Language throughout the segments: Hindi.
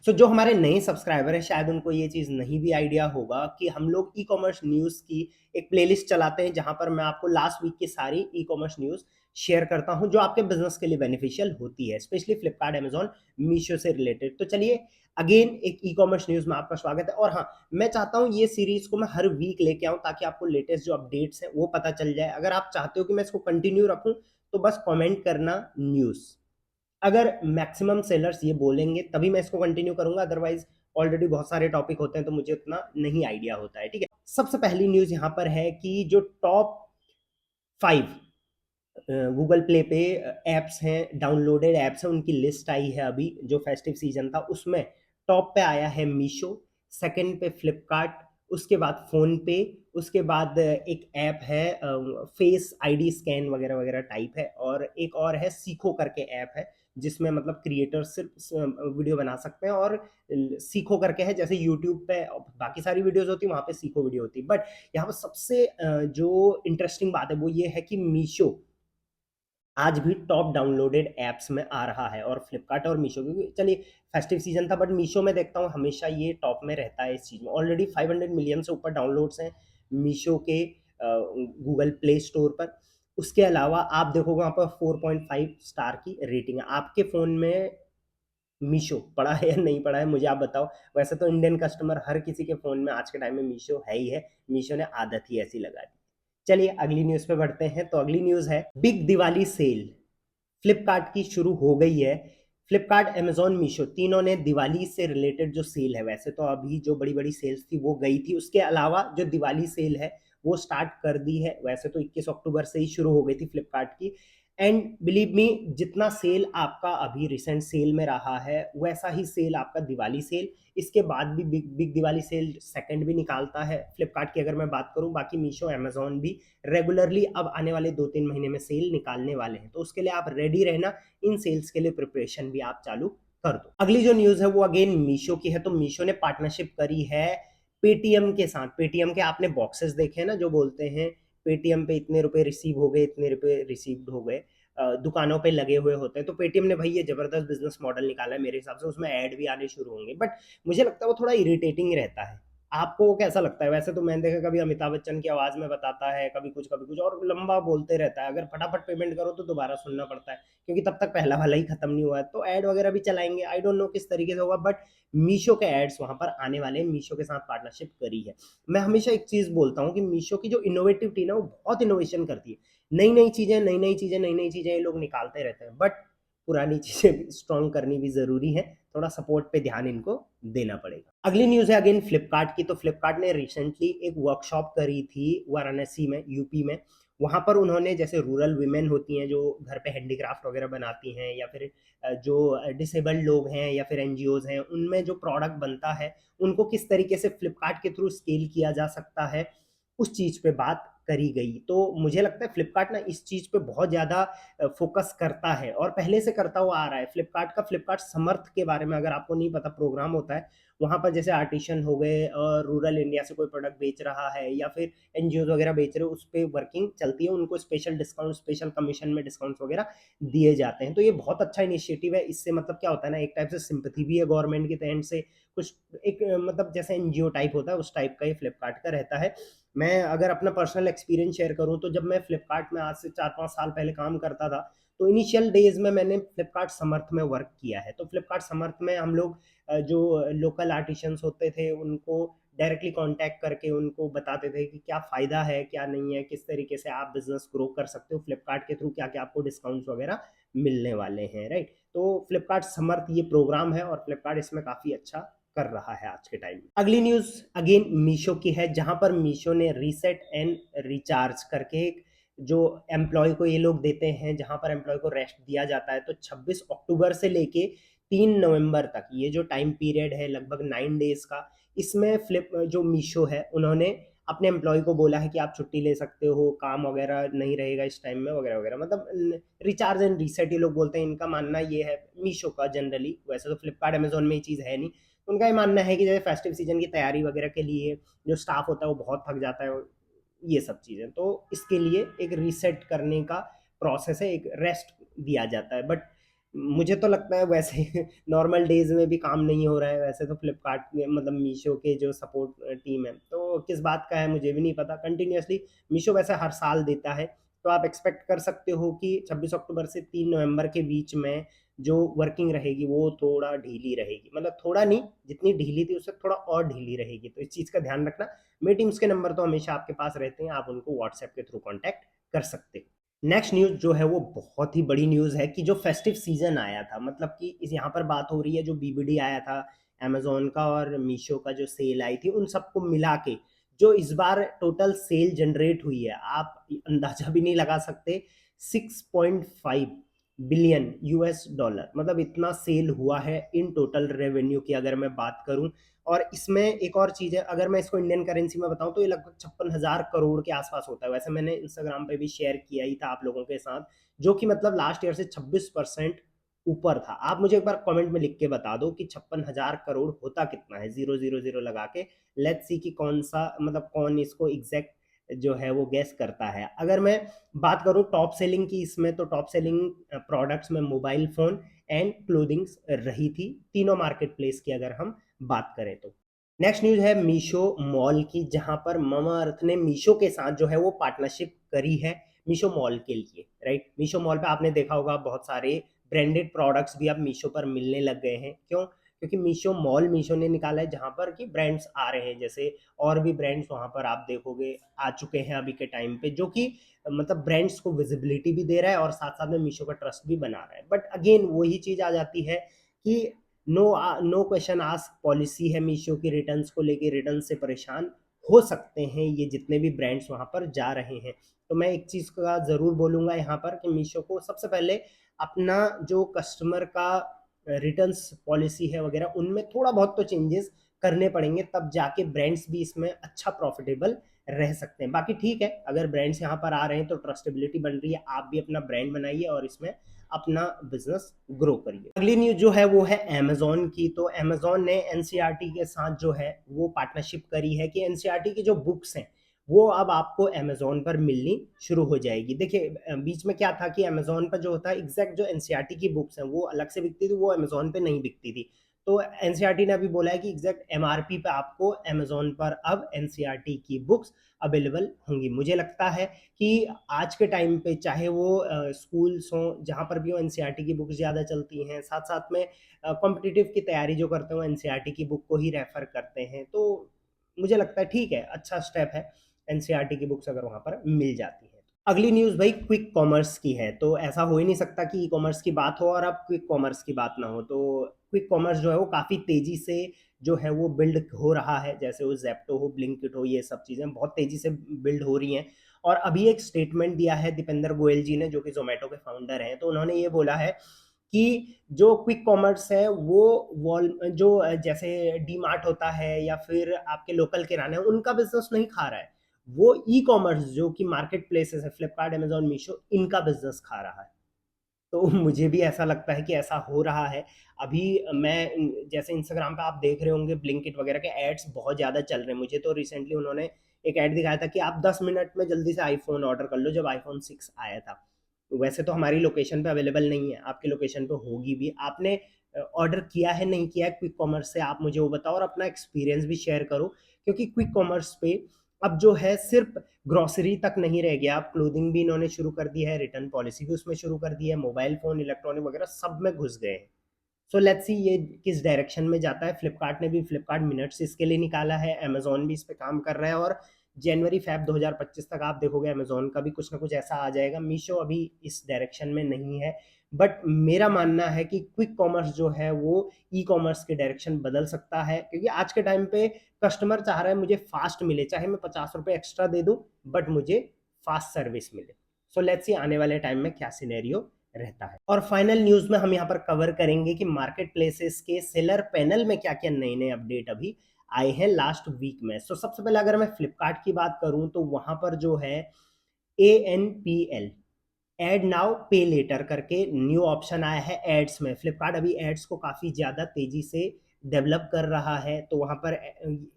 सो जो हमारे नए सब्सक्राइबर हैं शायद उनको ये चीज़ नहीं भी आइडिया होगा कि हम लोग ई-कॉमर्स न्यूज़ की एक प्लेलिस्ट चलाते हैं जहाँ पर मैं आपको लास्ट वीक की सारी ई-कॉमर्स न्यूज़ शेयर करता हूँ जो आपके बिज़नेस के लिए बेनिफिशियल होती है, स्पेशली फ्लिपकार्ट, अमेज़न, मीशो से रिलेटेड। तो चलिए अगेन एक ई-कॉमर्स न्यूज़ में आपका स्वागत है और हाँ, मैं चाहता हूँ ये सीरीज़ को मैं हर वीक लेके आऊँ ताकि आपको लेटेस्ट जो अपडेट्स हैं वो पता चल जाए। अगर आप चाहते हो कि मैं इसको कंटिन्यू रखूँ तो बस कमेंट करना न्यूज़। अगर मैक्सिमम सेलर्स ये बोलेंगे तभी मैं इसको कंटिन्यू करूँगा, अदरवाइज़ ऑलरेडी बहुत सारे टॉपिक होते हैं तो मुझे उतना नहीं आइडिया होता है, ठीक है? सबसे पहली न्यूज़ यहाँ पर है कि जो टॉप 5 गूगल प्ले पे ऐप्स हैं, डाउनलोडेड ऐप्स हैं, उनकी लिस्ट आई है अभी जो फेस्टिव सीज़न था उसमें टॉप पे आया है मीशो, सेकंड पे फ्लिपकार्ट, उसके बाद फ़ोनपे, उसके बाद एक ऐप है फेस आईडी स्कैन वगैरह-वगैरह टाइप है और एक और है सीखो करके ऐप है, जिसमें मतलब क्रिएटर्स सिर्फ़ वीडियो बना सकते हैं और सीखो करके है जैसे यूट्यूब पे बाकी सारी वीडियोज़ होती हैं, वहाँ पे सीखो वीडियो होती है। बट यहाँ पे सबसे जो इंटरेस्टिंग बात है वो ये है कि मीशो आज भी टॉप डाउनलोडेड ऐप्स में आ रहा है और फ्लिपकार्ट और मीशो क्योंकि चलिए फेस्टिव सीजन था बट मीशो में देखता हूँ हमेशा ये टॉप में रहता है इस चीज़ में। ऑलरेडी 500 मिलियन से ऊपर डाउनलोड्स हैं मीशो के गूगल प्ले स्टोर पर। उसके अलावा आप देखोगे वहाँ पर 4.5 स्टार की रेटिंग है। आपके फ़ोन में मीशो पड़ा है या नहीं पड़ा है मुझे आप बताओ। वैसे तो इंडियन कस्टमर हर किसी के फ़ोन में आज के टाइम में मीशो है ही है। मीशो ने आदत ही ऐसी लगा दी। चलिए अगली न्यूज़ पे बढ़ते हैं, तो अगली न्यूज़ है बिग दिवाली सेल। फ्लिपकार्ट की शुरू हो गई है। फ्लिपकार्ट, अमेज़न, मीशो तीनों ने दिवाली से रिलेटेड जो सेल है, वैसे तो अभी जो बड़ी-बड़ी सेल्स थी वो गई थी, उसके अलावा जो दिवाली सेल है वो स्टार्ट कर दी है। वैसे तो 21 अक्टूबर से ही शुरू हो गई थी फ्लिपकार्ट की एंड बिलीव मी जितना सेल आपका अभी रिसेंट सेल में रहा है, वैसा ही सेल आपका दिवाली सेल, इसके बाद भी big big Diwali sale second भी निकालता है फ्लिपकार्ट की अगर मैं बात करूँ। बाकी मीशो, अमेज़न भी रेगुलरली अब आने वाले 2-3 महीने में सेल निकालने वाले हैं, तो उसके लिए आप रेडी रहना, इन सेल्स के लिए प्रिपरेशन भी आप चालू कर दो। अगली जो न्यूज़ है वो अगेन मीशो की है, तो मीशो ने पार्टनरशिप करी है पेटीएम के साथ। पेटीएम के आपने बॉक्सेस देखे हैं ना जो बोलते हैं पेटीएम पे इतने रुपए रिसीव हो गए, इतने रुपए रिसीव्ड हो गए, दुकानों पे लगे हुए होते हैं। तो पेटीएम ने भाई ये ज़बरदस्त बिज़नेस मॉडल निकाला है मेरे हिसाब से, उसमें ऐड भी आने शुरू होंगे। बट मुझे लगता है वो थोड़ा इरिटेटिंग रहता है। आपको कैसा लगता है? वैसे तो मैंने देखा कभी अमिताभ बच्चन की आवाज़ में बताता है, कभी कुछ और लंबा बोलते रहता है। अगर फटाफट पेमेंट करो तो दोबारा सुनना पड़ता है, क्योंकि तब तक पहला वाला ही खत्म नहीं हुआ है। तो ऐड वगैरह भी चलाएँगे, आई डोंट नो किस तरीके से होगा बट मीशो के एड्स वहाँ पर आने वाले हैं, मीशो के साथ पार्टनरशिप करी है। मैं हमेशा एक चीज़ बोलता हूँ कि मीशो की जो इनोवेटिविटी ना वो बहुत इनोवेशन करती है। नई-नई चीज़ें, नई-नई चीज़ें, नई-नई चीज़ें ये लोग निकालते रहते हैं बट पुरानी चीज़ें भी स्ट्रॉन्ग करनी भी ज़रूरी है। थोड़ा सपोर्ट पे ध्यान इनको देना पड़ेगा। अगली न्यूज़ है अगेन फ्लिपकार्ट की, तो फ्लिपकार्ट ने रिसेंटली एक वर्कशॉप करी थी वाराणसी में, यूपी में। वहाँ पर उन्होंने जैसे रूरल वुमेन होती हैं जो घर पे हैंडीक्राफ्ट वगैरह बनाती हैं या फिर जो डिसेबल्ड लोग हैं या फिर एनजीओज़ हैं, उनमें जो प्रोडक्ट बनता है, उनको किस तरीके से फ्लिपकार्ट के थ्रू स्केल किया जा सकता है, उस चीज़ पे बात करी गई। तो मुझे लगता है फ्लिपकार्ट ना इस चीज़ पे बहुत ज़्यादा फ़ोकस करता है और पहले से करता हुआ आ रहा है। फ्लिपकार्ट समर्थ के बारे में अगर आपको नहीं पता प्रोग्राम होता है, वहाँ पर जैसे आर्टिसन हो गए रूरल इंडिया से कोई प्रोडक्ट बेच रहा है या फिर एनजीओज़ वगैरह बेच रहे हो, उस पे वर्किंग चलती है, उनको स्पेशल डिस्काउंट, स्पेशल कमीशन में डिस्काउंट्स वगैरह दिए जाते हैं। तो ये बहुत अच्छा इनिशिएटिव है, इससे मतलब क्या होता है ना एक टाइप से सिम्पैथी भी है गवर्नमेंट की एंड से, कुछ एक मतलब जैसे एनजीओ टाइप होता है, उस टाइप का ये फ्लिपकार्ट का रहता है। मैं अगर अपना पर्सनल एक्सपीरियंस शेयर करूँ तो जब मैं फ्लिपकार्ट में आज से 4-5 साल पहले काम करता था, तो इनिशियल डेज़ में मैंने फ्लिपकार्ट समर्थ में वर्क किया है। तो फ्लिपकार्ट समर्थ में हम लोग जो लोकल आर्टिसंस होते थे, उनको डायरेक्टली कॉन्टैक्ट करके उनको बताते थे कि क्या फ़ायदा है, क्या नहीं है, किस तरीके से आप बिज़नेस ग्रो कर सकते हो फ्लिपकार्ट के थ्रू, क्या-क्या आपको डिस्काउंट्स वगैरह मिलने वाले हैं, राइट? तो फ्लिपकार्ट समर्थ ये प्रोग्राम है और फ्लिपकार्ट इसमें काफ़ी अच्छा कर रहा है आज के टाइम में। अगली न्यूज़ अगेन मीशो की है, जहाँ पर मीशो ने रीसेट एंड रिचार्ज करके एक जो एम्प्लॉयी को ये लोग देते हैं, जहाँ पर एम्प्लॉयी को रेस्ट दिया जाता है, तो 26 अक्टूबर से लेके 3 नवंबर तक ये जो टाइम पीरियड है लगभग 9 डेज़ का, इसमें जो मीशो है उन्होंने अपने एम्प्लॉयी को बोला है कि आप छुट्टी ले सकते हो, काम वगैरह नहीं रहेगा इस टाइम में वगैरह-वगैरह, मतलब रिचार्ज एंड रीसेट ये लोग बोलते हैं, इनका मानना ये है मीशो का जनरली, वैसे तो फ्लिपकार्ट, अमेज़न में ये चीज़ है नहीं। उनका ये मानना है कि जैसे फेस्टिव सीजन की तैयारी वगैरह के लिए जो स्टाफ होता है वो बहुत थक जाता है, ये सब चीज़ें। तो इसके लिए एक रीसेट करने का प्रोसेस है, एक रेस्ट दिया जाता है। बट मुझे तो लगता है वैसे नॉर्मल डेज़ में भी काम नहीं हो रहा है, वैसे तो फ्लिपकार्ट में मतलब मीशो के जो सपोर्ट टीम है, तो किस बात का है मुझे भी नहीं पता। कंटिन्यूअसली मीशो वैसे हर साल देता है, तो आप एक्सपेक्ट कर सकते हो कि 26 अक्टूबर से 3 नवंबर के बीच में जो वर्किंग रहेगी वो थोड़ा ढीली रहेगी। मतलब थोड़ा नहीं, जितनी ढीली थी उससे थोड़ा और ढीली रहेगी, तो इस चीज़ का ध्यान रखना। मेरी टीम्स के नंबर तो हमेशा आपके पास रहते हैं, आप उनको व्हाट्सएप के थ्रू कॉन्टैक्ट कर सकते हो। नेक्स्ट न्यूज़ जो है वो बहुत ही बड़ी न्यूज़ है कि जो फेस्टिव सीज़न आया था, मतलब कि इस यहाँ पर बात हो रही है जो बीबीडी आया था अमेज़न का और मीशो का जो सेल आई थी, उन सबको मिला के जो इस बार टोटल सेल जनरेट हुई है, आप अंदाज़ा भी नहीं लगा सकते। 6.5 बिलियन यूएस डॉलर, मतलब इतना सेल हुआ है इन टोटल रेवेन्यू की अगर मैं बात करूँ। और इसमें एक और चीज़ है, अगर मैं इसको इंडियन करेंसी में बताऊँ तो ये लगभग 56,000 करोड़ के आसपास होता है। वैसे मैंने इंस्टाग्राम पे भी शेयर किया ही था आप लोगों के साथ, जो कि मतलब लास्ट ईयर से 26% ऊपर था। आप मुझे एक बार कमेंट में लिख के बता दो कि 56,000 करोड़ होता कितना है, 000 लगा के। लेट्स सी कि कौन-सा मतलब कौन इसको एग्ज़ैक्ट जो है वो गेस करता है। अगर मैं बात करूँ टॉप सेलिंग की इसमें, तो टॉप सेलिंग प्रोडक्ट्स में मोबाइल फ़ोन एंड क्लोथिंग्स रही थी, तीनों मार्केट प्लेस की अगर हम बात करें तो। नेक्स्ट न्यूज़ है मीशो मॉल की, जहाँ पर मामाअर्थ ने मीशो के साथ जो है वो पार्टनरशिप करी है मीशो मॉल के लिए, राइट? मीशो मॉल पे आपने देखा होगा बहुत सारे ब्रांडेड प्रोडक्ट्स भी अब मीशो पर मिलने लग गए हैं। क्यों? क्योंकि मीशो मॉल मीशो ने निकाला है जहाँ पर कि ब्रांड्स आ रहे हैं, जैसे और भी ब्रांड्स वहाँ पर आप देखोगे आ चुके हैं अभी के टाइम पे, जो कि मतलब ब्रांड्स को विजिबिलिटी भी दे रहा है और साथ-साथ में मीशो का ट्रस्ट भी बना रहा है। बट अगेन वही चीज़ आ जाती है कि नो क्वेश्चन आस्क पॉलिसी है मीशो की रिटर्न्स को लेके, रिटर्न से परेशान हो सकते हैं ये जितने भी ब्रांड्स वहाँ पर जा रहे हैं। तो मैं एक चीज़ का ज़रूर बोलूँगा यहाँ पर कि मीशो को सबसे पहले अपना जो कस्टमर का रिटर्न्स पॉलिसी है वगैरह, उनमें थोड़ा बहुत तो चेंजेस करने पड़ेंगे, तब जाके ब्रांड्स भी इसमें अच्छा प्रॉफिटेबल रह सकते हैं। बाकी ठीक है, अगर ब्रांड्स यहाँ पर आ रहे हैं तो ट्रस्टेबिलिटी बन रही है, आप भी अपना ब्रांड बनाइए और इसमें अपना बिजनेस ग्रो करिए। अगली न्यूज़ जो है वो है अमेज़न की। तो अमेज़न ने एनसीईआरटी के साथ जो है वो पार्टनरशिप करी है कि एनसीईआरटी की जो बुक्स हैं वो अब आपको अमेज़न पर मिलनी शुरू हो जाएगी। देखिए बीच में क्या था कि अमेज़न पर जो होता है एग्ज़ैक्ट जो एनसीईआरटी की बुक्स हैं वो अलग से बिकती थी, वो अमेज़न पे नहीं बिकती थी। तो एनसीईआरटी ने अभी बोला है कि एग्ज़ैक्ट एमआरपी पे आपको अमेज़न पर अब एनसीईआरटी की बुक्स अवेलेबल होंगी। मुझे लगता है कि आज के टाइम पे चाहे वो स्कूल्स हों, जहाँ पर भी हो एनसीईआरटी की बुक्स ज़्यादा चलती हैं। साथ-साथ में कॉम्पिटिटिव की तैयारी जो करते हैं वो एनसीईआरटी की बुक को ही रेफ़र करते हैं। तो मुझे लगता है ठीक है, अच्छा स्टेप है एनसीईआरटी की बुक्स अगर वहाँ पर मिल जाती हैं। अगली न्यूज़ भाई क्विक कॉमर्स की है, तो ऐसा हो ही नहीं सकता कि ई-कॉमर्स की बात हो और अब क्विक कॉमर्स की बात ना हो। तो क्विक कॉमर्स जो है वो काफ़ी तेज़ी से जो है वो बिल्ड हो रहा है, जैसे वो ज़ेप्टो हो, ब्लिंकिट हो, ये सब चीज़ें बहुत तेज़ी से बिल्ड हो रही हैं। और अभी एक स्टेटमेंट दिया है दीपेंद्र गोयल जी ने, जो कि ज़ोमैटो के फाउंडर हैं, तो उन्होंने ये बोला है कि जो क्विक कॉमर्स है वो जो जैसे डीमार्ट होता है या फिर आपके लोकल किराना है, उनका बिज़नेस नहीं खा रहा है। वो ई-कॉमर्स जो कि मार्केट प्लेसेस है, फ्लिपकार्ट, अमेज़न, मीशो, इनका बिज़नेस खा रहा है। तो मुझे भी ऐसा लगता है कि ऐसा हो रहा है। अभी मैं जैसे इंस्टाग्राम पे आप देख रहे होंगे ब्लिंकिट वगैरह के एड्स बहुत ज़्यादा चल रहे हैं। मुझे तो रिसेंटली उन्होंने एक एड दिखाया था कि आप 10 मिनट में जल्दी से आईफ़ोन ऑर्डर कर लो, जब आईफ़ोन 6 आया था। वैसे तो हमारी लोकेशन पे अवेलेबल नहीं है, आपकी लोकेशन पे होगी भी। आपने ऑर्डर किया है, नहीं किया है क्विक कॉमर्स से, आप मुझे वो बताओ और अपना एक्सपीरियंस भी शेयर करो। क्योंकि क्विक कॉमर्स पे अब जो है सिर्फ़ ग्रोसरी तक नहीं रह गया, अब क्लोथिंग भी इन्होंने शुरू कर दी है, रिटर्न पॉलिसी भी उसमें शुरू कर दी है, मोबाइल फ़ोन, इलेक्ट्रॉनिक वगैरह सब में घुस गए हैं। सो लेट्स सी ये किस डायरेक्शन में जाता है। फ्लिपकार्ट ने भी फ्लिपकार्ट मिनट्स इसके लिए निकाला है, अमेज़न भी इस पे काम कर रहा है और जनवरी फ़ेब 2025 तक आप देखोगे अमेज़न का भी कुछ ना कुछ ऐसा आ जाएगा। मीशो अभी इस डायरेक्शन में नहीं है, बट मेरा मानना है कि क्विक कॉमर्स जो है वो ई-कॉमर्स की डायरेक्शन बदल सकता है, क्योंकि आज के टाइम पे कस्टमर चाह रहा है मुझे फ़ास्ट मिले, चाहे मैं ₹50 एक्स्ट्रा दे दूँ, बट मुझे फ़ास्ट सर्विस मिले। सो लेट्स सी आने वाले टाइम में क्या सिनेरियो रहता है। और फाइनल न्यूज़ में हम यहाँ पर कवर करेंगे कि मार्केट प्लेसेस के सेलर पैनल में क्या-क्या नए-नए अपडेट अभी आए हैं लास्ट वीक में। सो सबसे पहले अगर मैं फ्लिपकार्ट की बात करूँ तो वहाँ पर जो है एएनपीएल, ऐड नाउ पे लेटर करके न्यू ऑप्शन आया है एड्स में। फ्लिपकार्ट अभी एड्स को काफ़ी ज़्यादा तेज़ी से डेवलप कर रहा है, तो वहाँ पर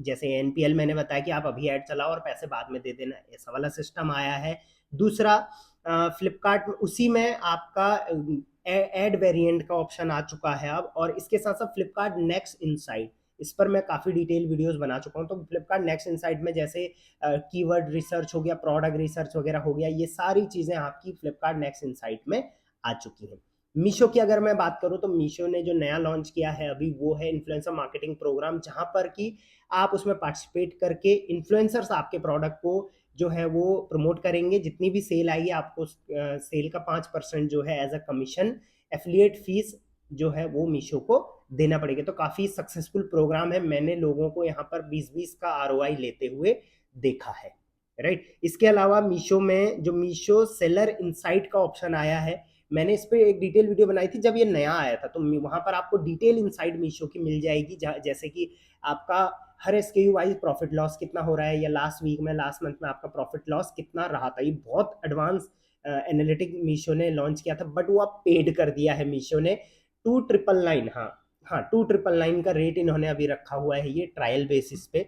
जैसे एनपीएल मैंने बताया कि आप अभी ऐड चलाओ और पैसे बाद में दे देना, ऐसा वाला सिस्टम आया है। दूसरा फ्लिपकार्ट उसी में आपका एड वेरिएंट का ऑप्शन आ चुका है अब, और इसके साथ साथ फ्लिपकार्ट नेक्स्ट इनसाइट, इस पर मैं काफ़ी डिटेल वीडियोस बना चुका हूँ। तो फ्लिपकार्ट नेक्स्ट इनसाइट में जैसे कीवर्ड रिसर्च हो गया, प्रोडक्ट रिसर्च वगैरह हो गया, ये सारी चीज़ें आपकी फ्लिपकार्ट नेक्स्ट इनसाइट में आ चुकी हैं। मीशो की अगर मैं बात करूं तो मीशो ने जो नया लॉन्च किया है अभी वो है इन्फ्लुएंसर मार्केटिंग प्रोग्राम, जहां पर कि आप उसमें पार्टिसिपेट करके इन्फ्लुएंसर्स आपके प्रोडक्ट को जो है वो प्रमोट करेंगे। जितनी भी सेल आई है आपको सेल का 5% जो है as a commission affiliate fee जो है वो मीशो को देना पड़ेगा। तो काफ़ी सक्सेसफुल प्रोग्राम है, मैंने लोगों को यहाँ पर 20-20 का आरओआई लेते हुए देखा है, राइट। इसके अलावा मीशो में जो मीशो सेलर इनसाइट का ऑप्शन आया है, मैंने इस पे एक डिटेल वीडियो बनाई थी जब ये नया आया था, तो वहां पर आपको डिटेल इनसाइट मीशो की मिल जाएगी, जैसे कि आपका हर एसकेयू वाइज प्रॉफिट लॉस कितना हो रहा है, या लास्ट वीक में लास्ट मंथ में आपका प्रॉफिट लॉस कितना रहा था। ये बहुत एडवांस एनालिटिक मीशो ने लॉन्च किया था, बट वो आप पेड कर दिया है मीशो ने 2999। हाँ हाँ, 2999 का रेट इन्होंने अभी रखा हुआ है ये ट्रायल बेसिस पे।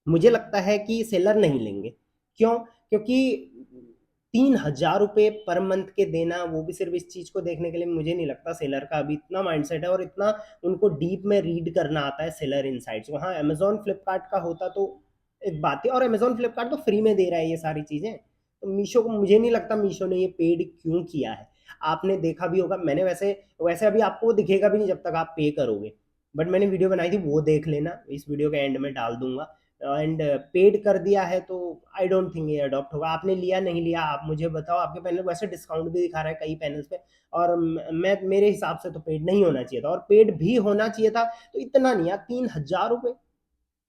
मुझे लगता है कि सेलर नहीं लेंगे। क्यों? क्योंकि 3000 रुपये पर मंथ के देना, वो भी सिर्फ इस चीज को देखने के लिए, मुझे नहीं लगता सेलर का अभी इतना माइंडसेट है और इतना उनको डीप में रीड करना आता है सेलर इनसाइट्स को। हाँ, अमेजोन फ्लिपकार्ट का होता तो एक बात है, और अमेजोन फ्लिपकार्ट तो फ्री में दे रहा है ये सारी चीजें। तो मीशो को, मुझे नहीं लगता मीशो ने ये पेड क्यों किया है। आपने देखा भी होगा, मैंने वैसे वैसे अभी आपको वो दिखेगा भी नहीं जब तक आप पे करोगे, बट मैंने वीडियो बनाई थी, वो देख लेना, इस वीडियो के एंड में डाल दूंगा। एंड पेड कर दिया है तो आई डोंट थिंक ये अडॉप्ट होगा। आपने लिया नहीं लिया आप मुझे बताओ, आपके पैनल वैसे डिस्काउंट भी दिखा रहा है कई पैनल्स पे, और मैं मेरे हिसाब से तो पेड नहीं होना चाहिए था, और पेड भी होना चाहिए था तो इतना नहीं यार, 3000 रुपये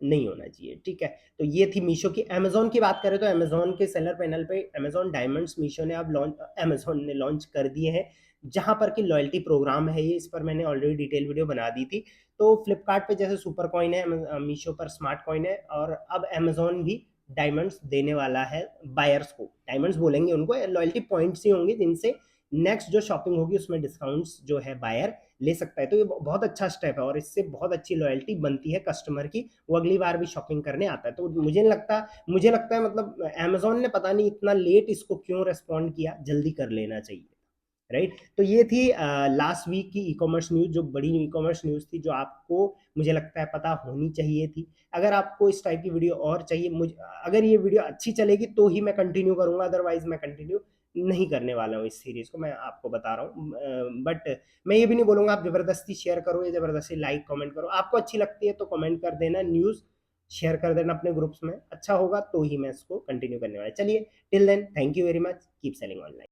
नहीं होना चाहिए, ठीक है। तो ये थी मीशो की। अमेजोन की बात करें तो अमेजोन के सेलर पैनल पे अमेजोन डायमंड्स मीशो ने अब लॉन्च, अमेजोन ने लॉन्च कर दिए हैं, जहां पर कि लॉयल्टी प्रोग्राम है ये, इस पर मैंने ऑलरेडी डिटेल वीडियो बना दी थी। तो फ्लिपकार्ट पे जैसे सुपर कॉइन है, मीशो पर स्मार्ट कॉइन है, और अब अमेजोन भी डायमंड्स देने वाला है बायर्स को। डायमंड्स बोलेंगे उनको, लॉयल्टी पॉइंट्स ही होंगे जिनसे नेक्स्ट जो शॉपिंग होगी उसमें डिस्काउंट्स जो है बायर ले सकता है। तो ये बहुत अच्छा स्टेप है, और इससे बहुत अच्छी लॉयल्टी बनती है कस्टमर की, वो अगली बार भी शॉपिंग करने आता है। तो मुझे लगता है मतलब अमेजोन ने पता नहीं इतना लेट इसको क्यों रेस्पॉन्ड किया, जल्दी कर लेना चाहिए, राइट। तो ये थी लास्ट वीक की ई कॉमर्स न्यूज़, जो बड़ी ई कॉमर्स न्यूज़ थी, जो आपको मुझे लगता है पता होनी चाहिए थी। अगर आपको इस टाइप की वीडियो और चाहिए, मुझे अगर ये वीडियो अच्छी चलेगी तो ही मैं कंटिन्यू करूंगा, अदरवाइज मैं कंटिन्यू नहीं करने वाला हूँ इस सीरीज को, मैं आपको बता रहा हूँ। बट मैं ये भी नहीं बोलूंगा आप जबरदस्ती शेयर करो या जबरदस्ती लाइक कमेंट करो। आपको अच्छी लगती है तो कमेंट कर देना, न्यूज़ शेयर कर देना अपने ग्रुप्स में, अच्छा होगा तो ही मैं इसको कंटिन्यू करने वाला। चलिए, till then, thank you very much, keep selling online.